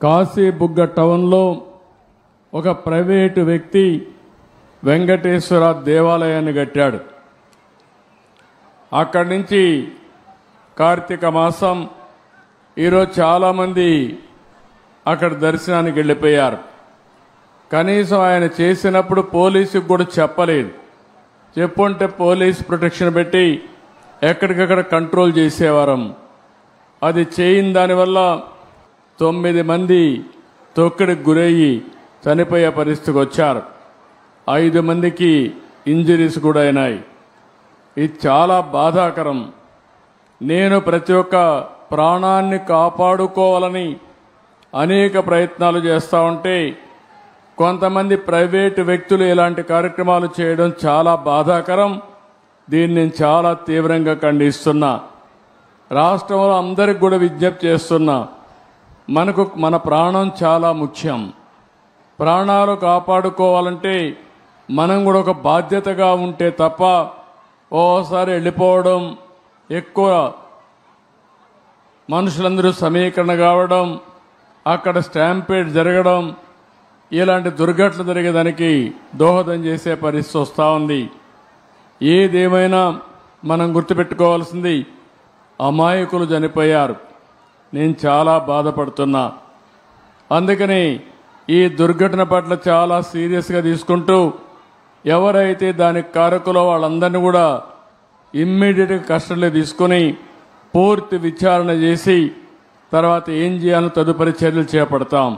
కాశీబుగ్గ టౌన్లో ఒక ప్రైవేటు వ్యక్తి వెంకటేశ్వర దేవాలయాన్ని కట్టాడు. అక్కడి నుంచి కార్తీక మాసం ఈరోజు చాలామంది అక్కడ దర్శనానికి వెళ్ళిపోయారు. కనీసం ఆయన చేసినప్పుడు పోలీసుకు కూడా చెప్పలేదు. చెప్పుంటే పోలీస్ ప్రొటెక్షన్ పెట్టి ఎక్కడికక్కడ కంట్రోల్ చేసేవారం. అది చేయని దానివల్ల 9 మంది తొక్కిడికి గురయ్యి చనిపోయే పరిస్థితికి వచ్చారు. 5 మందికి ఇంజరీస్ కూడా అయినాయి. ఇది చాలా బాధాకరం. నేను ప్రతి ఒక్క ప్రాణాన్ని కాపాడుకోవాలని అనేక ప్రయత్నాలు చేస్తూ ఉంటే కొంతమంది ప్రైవేటు వ్యక్తులు ఇలాంటి కార్యక్రమాలు చేయడం చాలా బాధాకరం. దీన్ని నేను చాలా తీవ్రంగా ఖండిస్తున్నా. రాష్ట్రంలో అందరికి కూడా విజ్ఞప్తి చేస్తున్నా, మన ప్రాణం చాలా ముఖ్యం. ప్రాణాలు కాపాడుకోవాలంటే మనం కూడా ఒక బాధ్యతగా ఉంటే తప్ప ఓసారి వెళ్ళిపోవడం, ఎక్కువ మనుషులందరూ సమీకరణ కావడం, అక్కడ స్టాంపేడ్ జరగడం, ఇలాంటి దుర్ఘటనలు జరిగేదానికి దోహదం చేసే పరిస్థితి వస్తూ ఉంది. ఏదేమైనా మనం గుర్తుపెట్టుకోవాల్సింది, అమాయకులు చనిపోయారు. నేను చాలా బాధపడుతున్నా. అందుకని ఈ దుర్ఘటన పట్ల చాలా సీరియస్గా తీసుకుంటూ ఎవరైతే దానికి కారకులో వాళ్ళందరినీ కూడా ఇమ్మీడియట్గా కస్టడీలో తీసుకుని పూర్తి విచారణ చేసి తర్వాత ఏం చేయాలో తదుపరి చర్యలు చేపడతాం.